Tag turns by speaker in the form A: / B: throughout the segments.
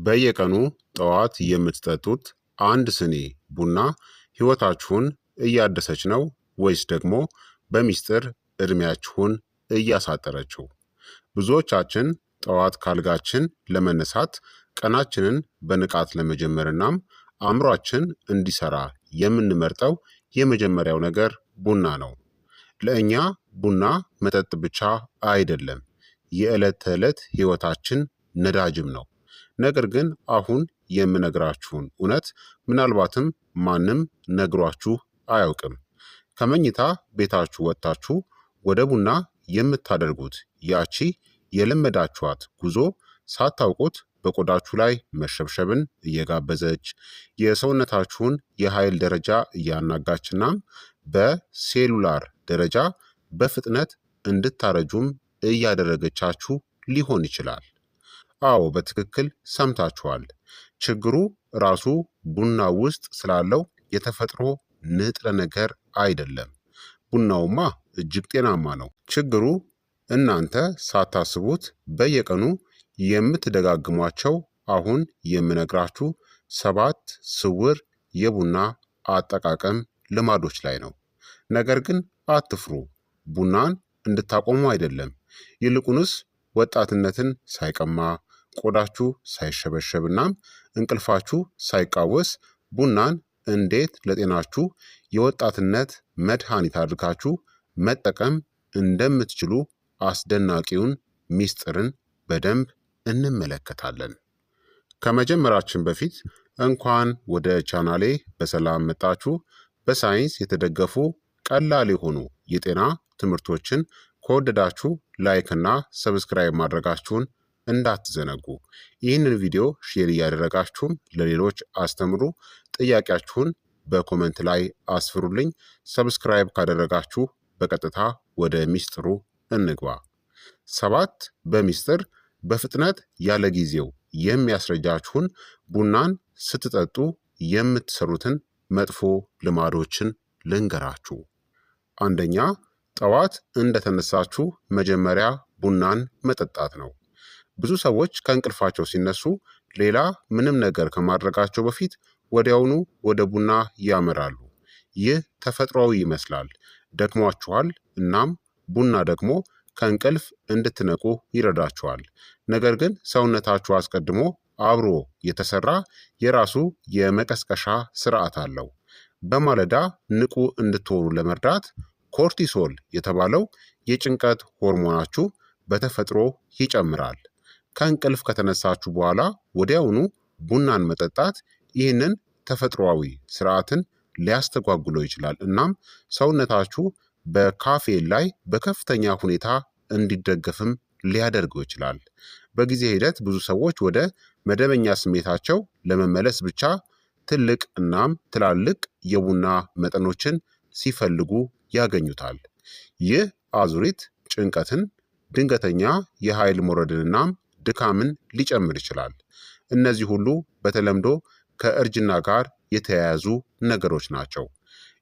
A: በየቀኑ ጠዋት የምትጠጡት አንድ ስኒ ቡና ህይወታችሁን እያደሰች ነው ወይስ ደግሞ በሚስጥር እድሜያችሁን እያሳጠረችው? ብዙዎቻችን ጠዋት ካልጋችን ለመነሳት ቀናችንን በንቃት ለመጀመር እናም አእምሯችን እንዲሰራ የምንመርጠው የመጀመሪያው ነገር ቡና ነው። ለእኛ ቡና መጠጥ ብቻ አይደለም፣ የዕለት ተዕለት ህይወታችን ነዳጅም ነው። ነገር ግን አሁን የምነግራችሁን እውነት ምናልባትም ማንም ነግሯችሁ አያውቅም። ከመኝታ ቤታችሁ ወጥታችሁ ወደ ቡና የምታደርጉት ያቺ የለመዳችኋት ጉዞ ሳታውቁት በቆዳችሁ ላይ መሸብሸብን እየጋበዘች የሰውነታችሁን የኃይል ደረጃ እያናጋችና በሴሉላር ደረጃ በፍጥነት እንድታረጁም እያደረገቻችሁ ሊሆን ይችላል። አዎ በትክክል ሰምታችኋል። ችግሩ ራሱ ቡና ውስጥ ስላለው የተፈጥሮ ንጥረ ነገር አይደለም። ቡናውማ እጅግ ጤናማ ነው። ችግሩ እናንተ ሳታስቡት በየቀኑ የምትደጋግሟቸው አሁን የምነግራችሁ 7 ስውር የቡና አጠቃቀም ልማዶች ላይ ነው። ነገር ግን አትፍሩ፣ ቡናን እንድታቆሙ አይደለም። ይልቁንስ ወጣትነትን ሳይቀማ ቆዳችሁ ሳይሸበሸብና እንቅልፋችሁ ሳይቃወስ ቡናን እንዴት ለጤናችሁ የወጣትነት መድኃኒት አድርጋችሁ መጠቀም እንደምትችሉ አስደናቂውን ሚስጥርን በደንብ እንመለከታለን። ከመጀመራችን በፊት እንኳን ወደ ቻናሌ በሰላም መጣችሁ። በሳይንስ የተደገፉ ቀላል የሆኑ የጤና ትምህርቶችን ከወደዳችሁ ላይክ እና ሰብስክራይብ ማድረጋችሁን እንዳትዘነጉ። ይህንን ቪዲዮ ሼር እያደረጋችሁም ለሌሎች አስተምሩ። ጥያቄያችሁን በኮመንት ላይ አስፍሩልኝ። ሰብስክራይብ ካደረጋችሁ በቀጥታ ወደ ሚስጥሩ እንግባ። 7 በሚስጥር በፍጥነት ያለ ጊዜው የሚያስረጃችሁን ቡናን ስትጠጡ የምትሰሩትን መጥፎ ልማዶችን ልንገራችሁ። አንደኛ፣ ጠዋት እንደተነሳችሁ መጀመሪያ ቡናን መጠጣት ነው። ብዙ ሰዎች ከእንቅልፋቸው ሲነሱ ሌላ ምንም ነገር ከማድረጋቸው በፊት ወዲያውኑ ወደ ቡና ያመራሉ። ይህ ተፈጥሯዊ ይመስላል፣ ደክሟችኋል፣ እናም ቡና ደግሞ ከእንቅልፍ እንድትነቁ ይረዳችኋል። ነገር ግን ሰውነታችሁ አስቀድሞ አብሮ የተሰራ የራሱ የመቀስቀሻ ስርዓት አለው። በማለዳ ንቁ እንድትሆኑ ለመርዳት ኮርቲሶል የተባለው የጭንቀት ሆርሞናችሁ በተፈጥሮ ይጨምራል። ከእንቅልፍ ከተነሳችሁ በኋላ ወዲያውኑ ቡናን መጠጣት ይህንን ተፈጥሯዊ ስርዓትን ሊያስተጓጉለው ይችላል። እናም ሰውነታችሁ በካፌን ላይ በከፍተኛ ሁኔታ እንዲደገፍም ሊያደርገው ይችላል። በጊዜ ሂደት ብዙ ሰዎች ወደ መደበኛ ስሜታቸው ለመመለስ ብቻ ትልቅ እናም ትላልቅ የቡና መጠኖችን ሲፈልጉ ያገኙታል። ይህ አዙሪት ጭንቀትን፣ ድንገተኛ የኃይል መውረድንናም ድካምን ሊጨምር ይችላል። እነዚህ ሁሉ በተለምዶ ከእርጅና ጋር የተያያዙ ነገሮች ናቸው።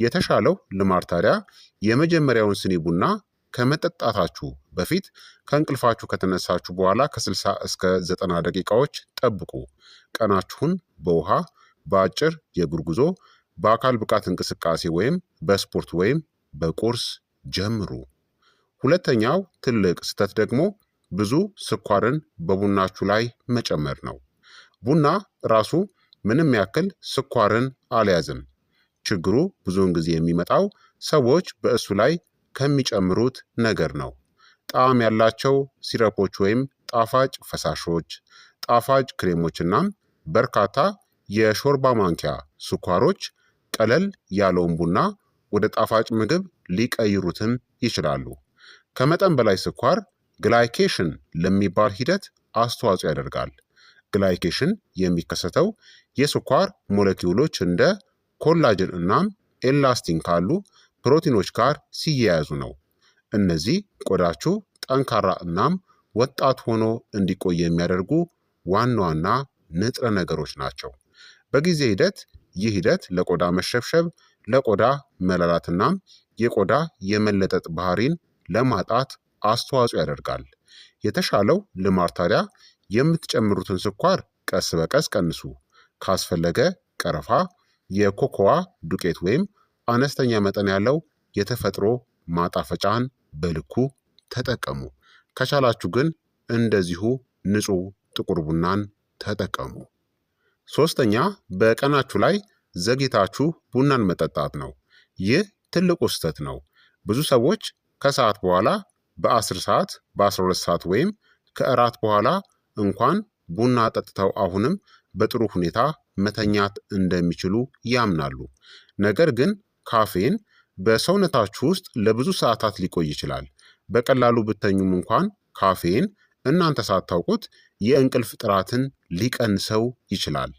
A: የተሻለው ልማድ ታዲያ የመጀመሪያውን ስኒ ቡና ከመጠጣታችሁ በፊት ከእንቅልፋችሁ ከተነሳችሁ በኋላ ከ60 እስከ 90 ደቂቃዎች ጠብቁ። ቀናችሁን በውሃ፣ በአጭር የእግር ጉዞ፣ በአካል ብቃት እንቅስቃሴ ወይም በስፖርት ወይም በቁርስ ጀምሩ። ሁለተኛው ትልቅ ስህተት ደግሞ ብዙ ስኳርን በቡናችሁ ላይ መጨመር ነው። ቡና ራሱ ምንም ያክል ስኳርን አልያዝም። ችግሩ ብዙውን ጊዜ የሚመጣው ሰዎች በእሱ ላይ ከሚጨምሩት ነገር ነው። ጣዕም ያላቸው ሲረፖች ወይም ጣፋጭ ፈሳሾች፣ ጣፋጭ ክሬሞችናም በርካታ የሾርባ ማንኪያ ስኳሮች ቀለል ያለውን ቡና ወደ ጣፋጭ ምግብ ሊቀይሩትም ይችላሉ። ከመጠን በላይ ስኳር ግላይኬሽን ለሚባል ሂደት አስተዋጽኦ ያደርጋል። ግላይኬሽን የሚከሰተው የስኳር ሞለኪውሎች እንደ ኮላጅን እናም ኤላስቲን ካሉ ፕሮቲኖች ጋር ሲያያዙ ነው። እነዚህ ቆዳችሁ ጠንካራ እናም ወጣት ሆኖ እንዲቆይ የሚያደርጉ ዋና ዋና ንጥረ ነገሮች ናቸው። በጊዜ ሂደት ይህ ሂደት ለቆዳ መሸብሸብ፣ ለቆዳ መላላትናም የቆዳ የመለጠጥ ባህሪን ለማጣት አስተዋጽኦ ያደርጋል። የተሻለው ልማድ ታዲያ የምትጨምሩትን ስኳር ቀስ በቀስ ቀንሱ። ካስፈለገ ቀረፋ፣ የኮኮዋ ዱቄት ወይም አነስተኛ መጠን ያለው የተፈጥሮ ማጣፈጫን በልኩ ተጠቀሙ። ከቻላችሁ ግን እንደዚሁ ንጹህ ጥቁር ቡናን ተጠቀሙ። ሶስተኛ በቀናችሁ ላይ ዘግይታችሁ ቡናን መጠጣት ነው። ይህ ትልቁ ስህተት ነው። ብዙ ሰዎች ከሰዓት በኋላ በ10 ሰዓት፣ በ12 ሰዓት ወይም ከእራት በኋላ እንኳን ቡና ጠጥተው አሁንም በጥሩ ሁኔታ መተኛት እንደሚችሉ ያምናሉ። ነገር ግን ካፌን በሰውነታችሁ ውስጥ ለብዙ ሰዓታት ሊቆይ ይችላል። በቀላሉ ብተኙም እንኳን ካፌን እናንተ ሳታውቁት የእንቅልፍ ጥራትን ሊቀንሰው ይችላል።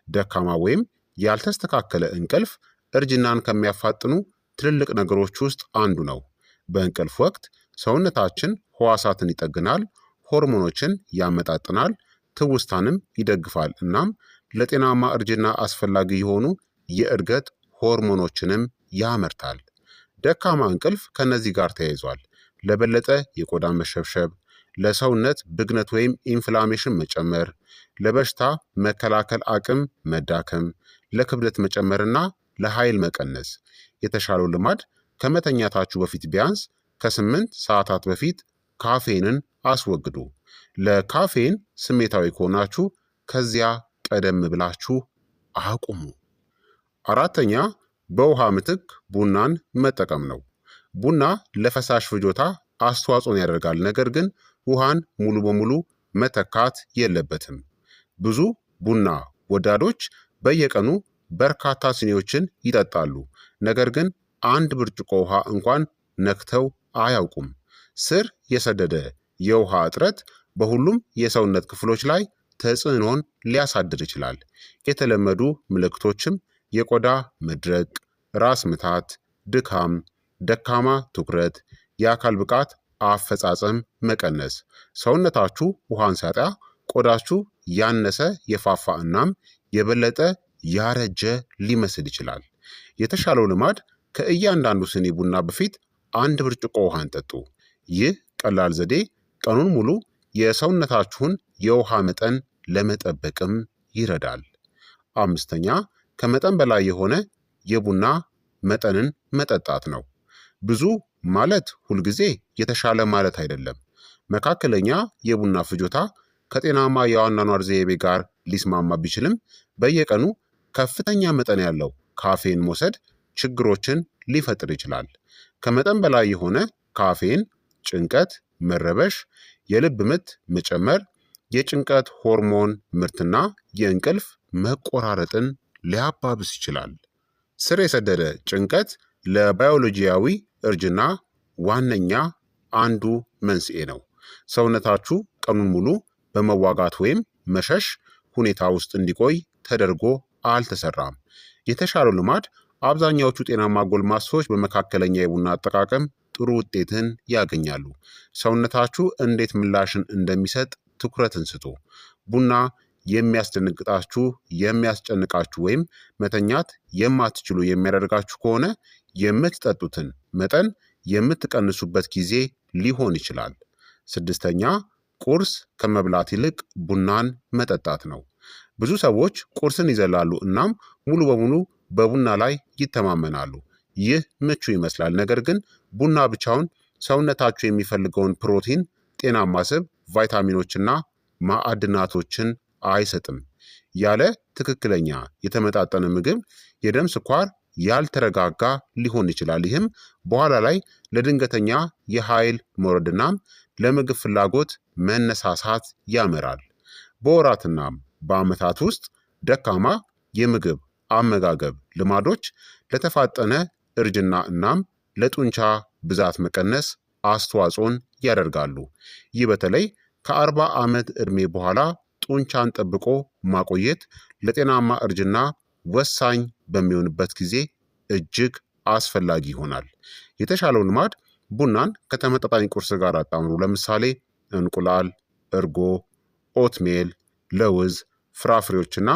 A: ደካማ ወይም ያልተስተካከለ እንቅልፍ እርጅናን ከሚያፋጥኑ ትልልቅ ነገሮች ውስጥ አንዱ ነው። በእንቅልፍ ወቅት ሰውነታችን ህዋሳትን ይጠግናል፣ ሆርሞኖችን ያመጣጥናል፣ ትውስታንም ይደግፋል። እናም ለጤናማ እርጅና አስፈላጊ የሆኑ የእድገት ሆርሞኖችንም ያመርታል። ደካማ እንቅልፍ ከነዚህ ጋር ተያይዟል። ለበለጠ የቆዳ መሸብሸብ፣ ለሰውነት ብግነት ወይም ኢንፍላሜሽን መጨመር፣ ለበሽታ መከላከል አቅም መዳከም፣ ለክብደት መጨመርና ለኃይል መቀነስ። የተሻለው ልማድ ከመተኛታችሁ በፊት ቢያንስ ከ8 ሰዓታት በፊት ካፌንን አስወግዱ። ለካፌን ስሜታዊ ከሆናችሁ ከዚያ ቀደም ብላችሁ አቁሙ። አራተኛ በውሃ ምትክ ቡናን መጠቀም ነው። ቡና ለፈሳሽ ፍጆታ አስተዋጽኦን ያደርጋል፣ ነገር ግን ውሃን ሙሉ በሙሉ መተካት የለበትም። ብዙ ቡና ወዳዶች በየቀኑ በርካታ ሲኒዎችን ይጠጣሉ፣ ነገር ግን አንድ ብርጭቆ ውሃ እንኳን ነክተው አያውቁም። ስር የሰደደ የውሃ እጥረት በሁሉም የሰውነት ክፍሎች ላይ ተጽዕኖን ሊያሳድር ይችላል። የተለመዱ ምልክቶችም የቆዳ መድረቅ፣ ራስ ምታት፣ ድካም፣ ደካማ ትኩረት፣ የአካል ብቃት አፈጻጸም መቀነስ። ሰውነታችሁ ውሃን ሲያጣ ቆዳችሁ ያነሰ የፋፋ እናም የበለጠ ያረጀ ሊመስል ይችላል። የተሻለው ልማድ ከእያንዳንዱ ስኒ ቡና በፊት 1 ብርጭቆ ውሃን ጠጡ። ይህ ቀላል ዘዴ ቀኑን ሙሉ የሰውነታችሁን የውሃ መጠን ለመጠበቅም ይረዳል። አምስተኛ ከመጠን በላይ የሆነ የቡና መጠንን መጠጣት ነው። ብዙ ማለት ሁልጊዜ የተሻለ ማለት አይደለም። መካከለኛ የቡና ፍጆታ ከጤናማ የአኗኗር ዘይቤ ጋር ሊስማማ ቢችልም በየቀኑ ከፍተኛ መጠን ያለው ካፌን መውሰድ ችግሮችን ሊፈጥር ይችላል። ከመጠን በላይ የሆነ ካፌን ጭንቀት፣ መረበሽ፣ የልብ ምት መጨመር፣ የጭንቀት ሆርሞን ምርትና የእንቅልፍ መቆራረጥን ሊያባብስ ይችላል። ስር የሰደደ ጭንቀት ለባዮሎጂያዊ እርጅና ዋነኛ አንዱ መንስኤ ነው። ሰውነታችሁ ቀኑን ሙሉ በመዋጋት ወይም መሸሽ ሁኔታ ውስጥ እንዲቆይ ተደርጎ አልተሰራም። የተሻለው ልማድ አብዛኛዎቹ ጤናማ ጎልማሶች በመካከለኛ የቡና አጠቃቀም ጥሩ ውጤትን ያገኛሉ። ሰውነታችሁ እንዴት ምላሽን እንደሚሰጥ ትኩረትን ስጡ። ቡና የሚያስደነግጣችሁ፣ የሚያስጨንቃችሁ ወይም መተኛት የማትችሉ የሚያደርጋችሁ ከሆነ የምትጠጡትን መጠን የምትቀንሱበት ጊዜ ሊሆን ይችላል። ስድስተኛ ቁርስ ከመብላት ይልቅ ቡናን መጠጣት ነው። ብዙ ሰዎች ቁርስን ይዘላሉ እናም ሙሉ በሙሉ በቡና ላይ ይተማመናሉ። ይህ ምቹ ይመስላል፣ ነገር ግን ቡና ብቻውን ሰውነታችሁ የሚፈልገውን ፕሮቲን፣ ጤናማ ስብ፣ ቫይታሚኖችና ማዕድናቶችን አይሰጥም። ያለ ትክክለኛ የተመጣጠነ ምግብ የደም ስኳር ያልተረጋጋ ሊሆን ይችላል። ይህም በኋላ ላይ ለድንገተኛ የኃይል መውረድናም ለምግብ ፍላጎት መነሳሳት ያመራል። በወራትናም በዓመታት ውስጥ ደካማ የምግብ አመጋገብ ልማዶች ለተፋጠነ እርጅና እናም ለጡንቻ ብዛት መቀነስ አስተዋጽኦን ያደርጋሉ። ይህ በተለይ ከ40 ዓመት ዕድሜ በኋላ ጡንቻን ጠብቆ ማቆየት ለጤናማ እርጅና ወሳኝ በሚሆንበት ጊዜ እጅግ አስፈላጊ ይሆናል። የተሻለው ልማድ ቡናን ከተመጣጣኝ ቁርስ ጋር አጣምሩ። ለምሳሌ እንቁላል፣ እርጎ፣ ኦትሜል፣ ለውዝ፣ ፍራፍሬዎችና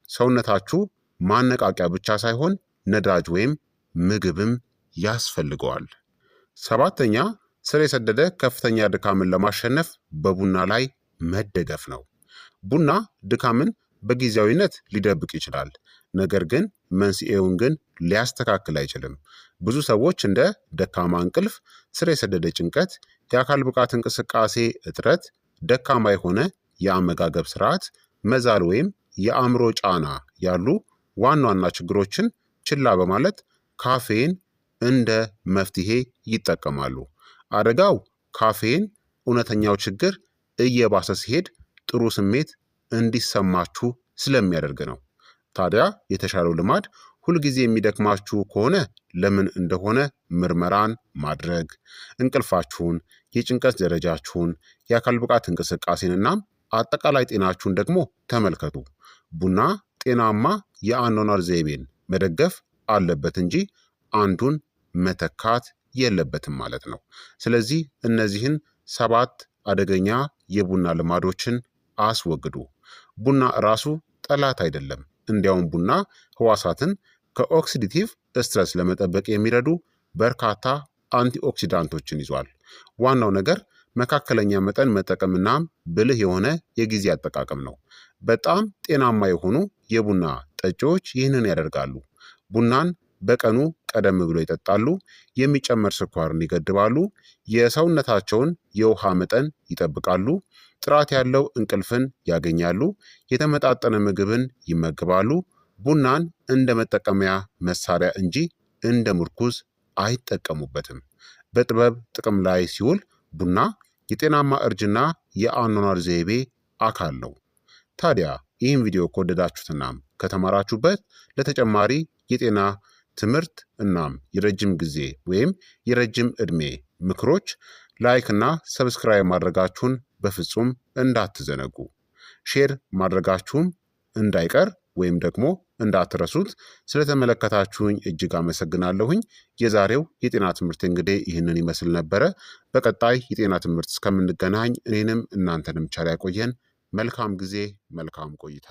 A: ሰውነታችሁ ማነቃቂያ ብቻ ሳይሆን ነዳጅ ወይም ምግብም ያስፈልገዋል። ሰባተኛ ስር የሰደደ ከፍተኛ ድካምን ለማሸነፍ በቡና ላይ መደገፍ ነው። ቡና ድካምን በጊዜያዊነት ሊደብቅ ይችላል፣ ነገር ግን መንስኤውን ግን ሊያስተካክል አይችልም። ብዙ ሰዎች እንደ ደካማ እንቅልፍ፣ ስር የሰደደ ጭንቀት፣ የአካል ብቃት እንቅስቃሴ እጥረት፣ ደካማ የሆነ የአመጋገብ ስርዓት፣ መዛል ወይም የአእምሮ ጫና ያሉ ዋና ዋና ችግሮችን ችላ በማለት ካፌን እንደ መፍትሄ ይጠቀማሉ። አደጋው ካፌን እውነተኛው ችግር እየባሰ ሲሄድ ጥሩ ስሜት እንዲሰማችሁ ስለሚያደርግ ነው። ታዲያ የተሻለው ልማድ ሁልጊዜ የሚደክማችሁ ከሆነ ለምን እንደሆነ ምርመራን ማድረግ፣ እንቅልፋችሁን፣ የጭንቀት ደረጃችሁን፣ የአካል ብቃት እንቅስቃሴንና አጠቃላይ ጤናችሁን ደግሞ ተመልከቱ። ቡና ጤናማ የአኗኗር ዘይቤን መደገፍ አለበት እንጂ አንዱን መተካት የለበትም ማለት ነው። ስለዚህ እነዚህን 7 አደገኛ የቡና ልማዶችን አስወግዱ። ቡና ራሱ ጠላት አይደለም። እንዲያውም ቡና ህዋሳትን ከኦክሲዲቲቭ ስትረስ ለመጠበቅ የሚረዱ በርካታ አንቲኦክሲዳንቶችን ይዟል። ዋናው ነገር መካከለኛ መጠን መጠቀምና ብልህ የሆነ የጊዜ አጠቃቀም ነው። በጣም ጤናማ የሆኑ የቡና ጠጪዎች ይህንን ያደርጋሉ። ቡናን በቀኑ ቀደም ብሎ ይጠጣሉ፣ የሚጨመር ስኳርን ይገድባሉ፣ የሰውነታቸውን የውሃ መጠን ይጠብቃሉ፣ ጥራት ያለው እንቅልፍን ያገኛሉ፣ የተመጣጠነ ምግብን ይመግባሉ። ቡናን እንደ መጠቀሚያ መሳሪያ እንጂ እንደ ምርኩዝ አይጠቀሙበትም። በጥበብ ጥቅም ላይ ሲውል ቡና የጤናማ እርጅና የአኗኗር ዘይቤ አካል ነው። ታዲያ ይህን ቪዲዮ ከወደዳችሁትናም ከተማራችሁበት ለተጨማሪ የጤና ትምህርት እናም የረጅም ጊዜ ወይም የረጅም ዕድሜ ምክሮች ላይክ እና ሰብስክራይብ ማድረጋችሁን በፍጹም እንዳትዘነጉ። ሼር ማድረጋችሁም እንዳይቀር ወይም ደግሞ እንዳትረሱት። ስለተመለከታችሁኝ እጅግ አመሰግናለሁኝ። የዛሬው የጤና ትምህርት እንግዲህ ይህንን ይመስል ነበረ። በቀጣይ የጤና ትምህርት እስከምንገናኝ እኔንም እናንተንም ቸር ያቆየን። መልካም ጊዜ፣ መልካም ቆይታ።